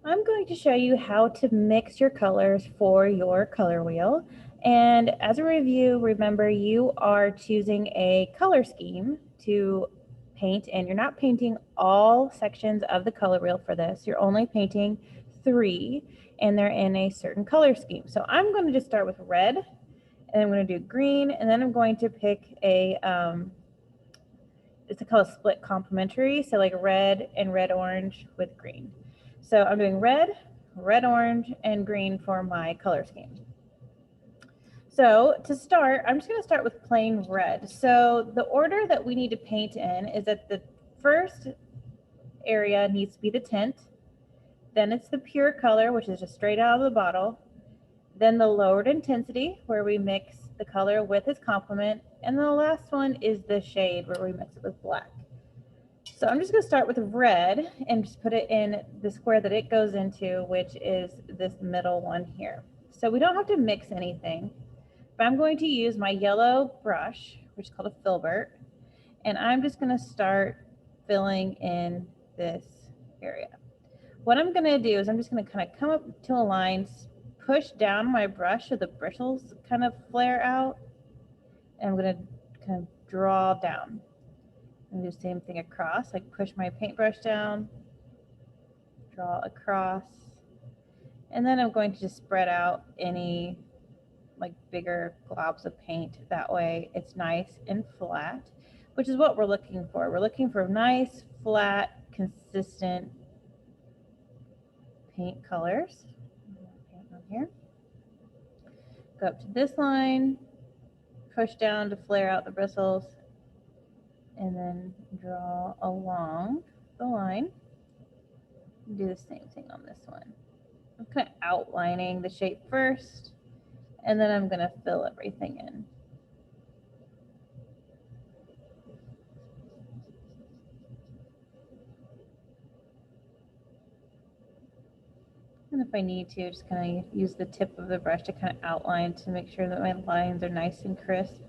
I'm going to show you how to mix your colors for your color wheel. And as a review, remember you are choosing a color scheme to paint, and you're not painting all sections of the color wheel for this. You're only painting 3, and they're in a certain color scheme. So I'm going to just start with red, and I'm going to do green, and then I'm going to pick a it's called a split complementary, so like red and red orange with green. So I'm doing red, red orange, and green for my color scheme. So to start, I'm just going to start with plain red. So the order that we need to paint in is that the first area needs to be the tint, then it's the pure color, which is just straight out of the bottle, then the lowered intensity, where we mix the color with its complement, and then the last one is the shade, where we mix it with black. So I'm just going to start with red and just put it in the square that it goes into, which is this middle one here. So we don't have to mix anything, but I'm going to use my yellow brush, which is called a filbert, and I'm just going to start filling in this area. What I'm going to do is I'm just going to kind of come up to a line, push down my brush so the bristles kind of flare out, and I'm going to kind of draw down. And do the same thing across, like push my paintbrush down, draw across, and then I'm going to just spread out any like bigger globs of paint. That way it's nice and flat, which is what we're looking for. We're looking for nice, flat, consistent paint colors. Paint on here. Go up to this line, push down to flare out the bristles, and then draw along the line. Do the same thing on this one. I'm kind of outlining the shape first, and then I'm going to fill everything in. And if I need to, just kind of use the tip of the brush to kind of outline to make sure that my lines are nice and crisp.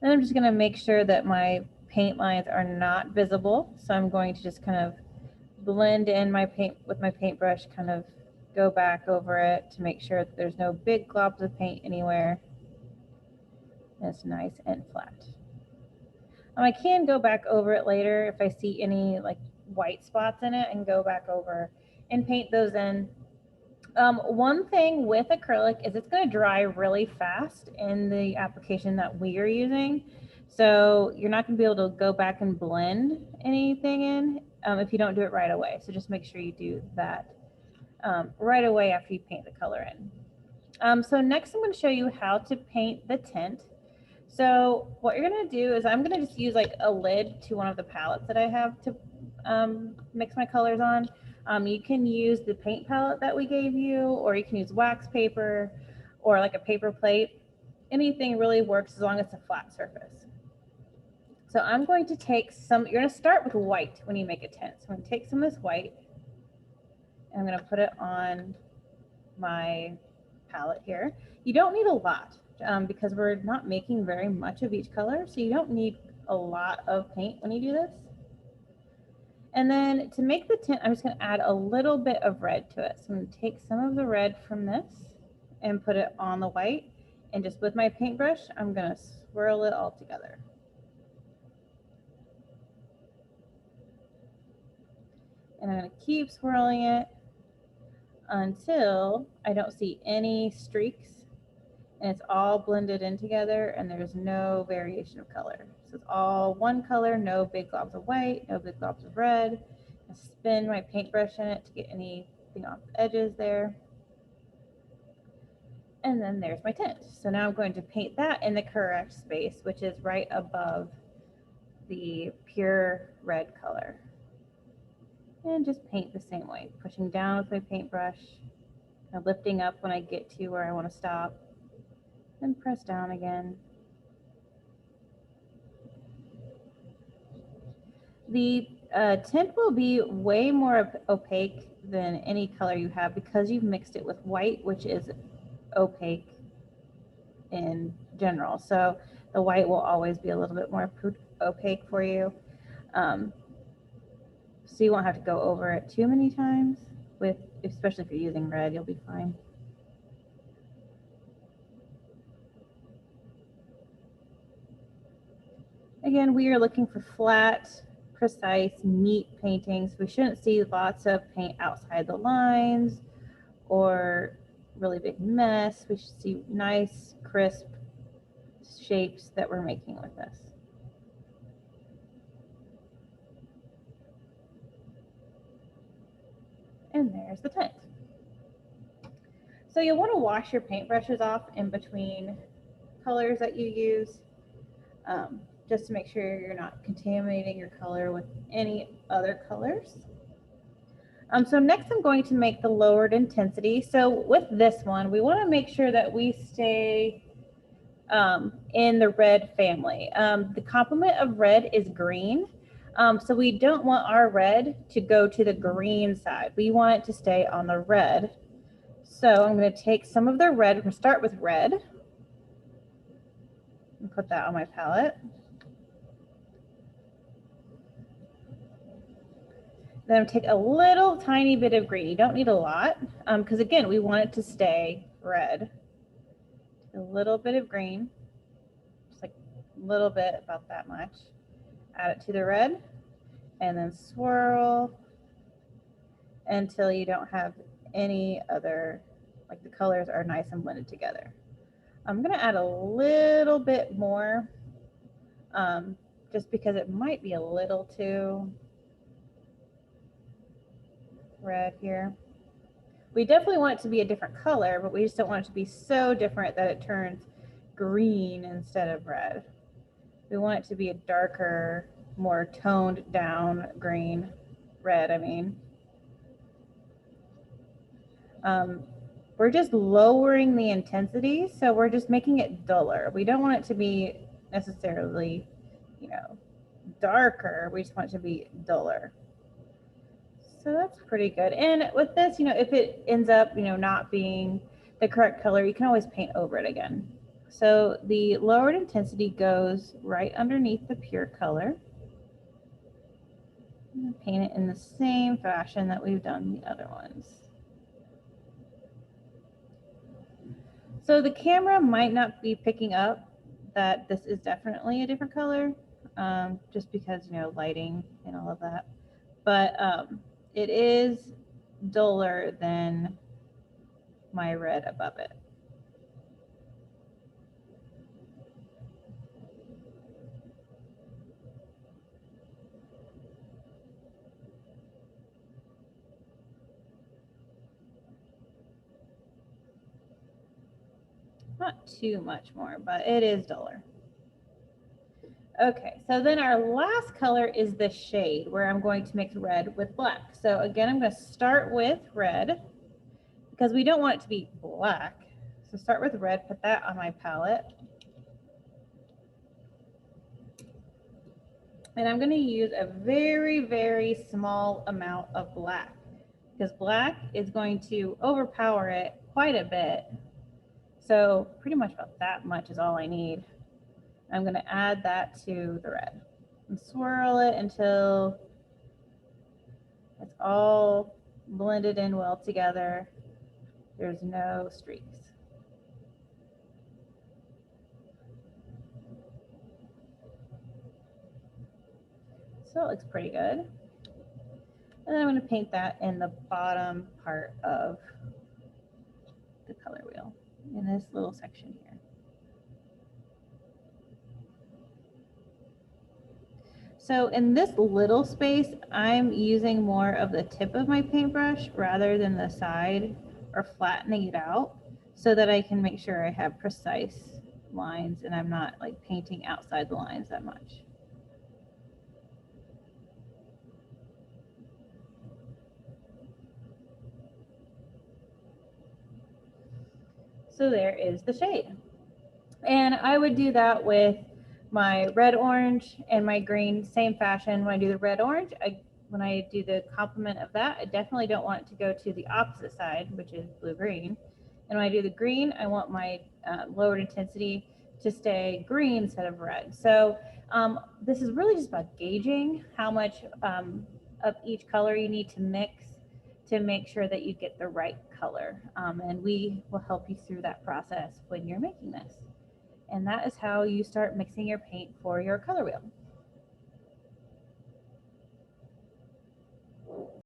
And I'm just going to make sure that my paint lines are not visible. So I'm going to just kind of blend in my paint with my paintbrush, kind of go back over it to make sure that there's no big globs of paint anywhere. And it's nice and flat. I can go back over it later if I see any like white spots in it, and go back over and paint those in. One thing with acrylic is it's going to dry really fast in the application that we are using. So you're not going to be able to go back and blend anything in if you don't do it right away. So just make sure you do that right away after you paint the color in. So next I'm going to show you how to paint the tint. So what you're going to do is I'm going to just use like a lid to one of the palettes that I have to mix my colors on. You can use the paint palette that we gave you, or you can use wax paper or like a paper plate. Anything really works as long as it's a flat surface. So I'm going to take some, you're going to start with white when you make a tint. So I'm going to take some of this white and I'm going to put it on my palette here. You don't need a lot because we're not making very much of each color. So you don't need a lot of paint when you do this. And then to make the tint, I'm just going to add a little bit of red to it. So I'm going to take some of the red from this and put it on the white. And just with my paintbrush, I'm going to swirl it all together. And I'm going to keep swirling it until I don't see any streaks and it's all blended in together and there's no variation of color. So it's all one color, no big globs of white, no big globs of red. I spin my paintbrush in it to get anything off the edges there. And then there's my tint. So now I'm going to paint that in the correct space, which is right above the pure red color. And just paint the same way, pushing down with my paintbrush, and lifting up when I get to where I want to stop, then press down again. The tint will be way more opaque than any color you have because you've mixed it with white, which is opaque in general. So the white will always be a little bit more opaque for you. So you won't have to go over it too many times especially if you're using red, you'll be fine. Again, we are looking for flat, precise, neat paintings. We shouldn't see lots of paint outside the lines or really big mess. We should see nice, crisp shapes that we're making with this. And there's the tint. So you'll want to wash your paintbrushes off in between colors that you use, just to make sure you're not contaminating your color with any other colors. So next I'm going to make the lowered intensity. So with this one, we want to make sure that we stay in the red family. The complement of red is green. So we don't want our red to go to the green side. We want it to stay on the red. So I'm going to take some of the red. We're going to start with red and put that on my palette. Then I'm take a little tiny bit of green. You don't need a lot, because again, we want it to stay red. A little bit of green, just like a little bit, about that much. Add it to the red, and then swirl until you don't have any other, like the colors are nice and blended together. I'm gonna add a little bit more, just because it might be a little too red here. We definitely want it to be a different color, but we just don't want it to be so different that it turns green instead of red. We want it to be a darker, more toned down green, red, I mean. We're just lowering the intensity, so we're just making it duller. We don't want it to be necessarily, you know, darker. We just want it to be duller. So that's pretty good. And with this, you know, if it ends up, you know, not being the correct color, you can always paint over it again. So the lowered intensity goes right underneath the pure color. Paint it in the same fashion that we've done the other ones. So the camera might not be picking up that this is definitely a different color, just because, you know, lighting and all of that. But it is duller than my red above it. Not too much more, but it is duller. Okay, so then our last color is the shade, where I'm going to mix red with black. So again, I'm going to start with red because we don't want it to be black. So start with red, put that on my palette. And I'm going to use a very, very small amount of black, because black is going to overpower it quite a bit. So pretty much about that much is all I need. I'm going to add that to the red and swirl it until it's all blended in well together. There's no streaks. So it looks pretty good. And then I'm going to paint that in the bottom part of the color wheel in this little section here. So in this little space, I'm using more of the tip of my paintbrush rather than the side, or flattening it out, so that I can make sure I have precise lines and I'm not like painting outside the lines that much. So there is the shade. And I would do that with my red orange and my green, same fashion. When I do the red orange, when I do the complement of that, I definitely don't want it to go to the opposite side, which is blue green. And when I do the green, I want my lowered intensity to stay green instead of red. So this is really just about gauging how much of each color you need to mix to make sure that you get the right color. And we will help you through that process when you're making this. And that is how you start mixing your paint for your color wheel.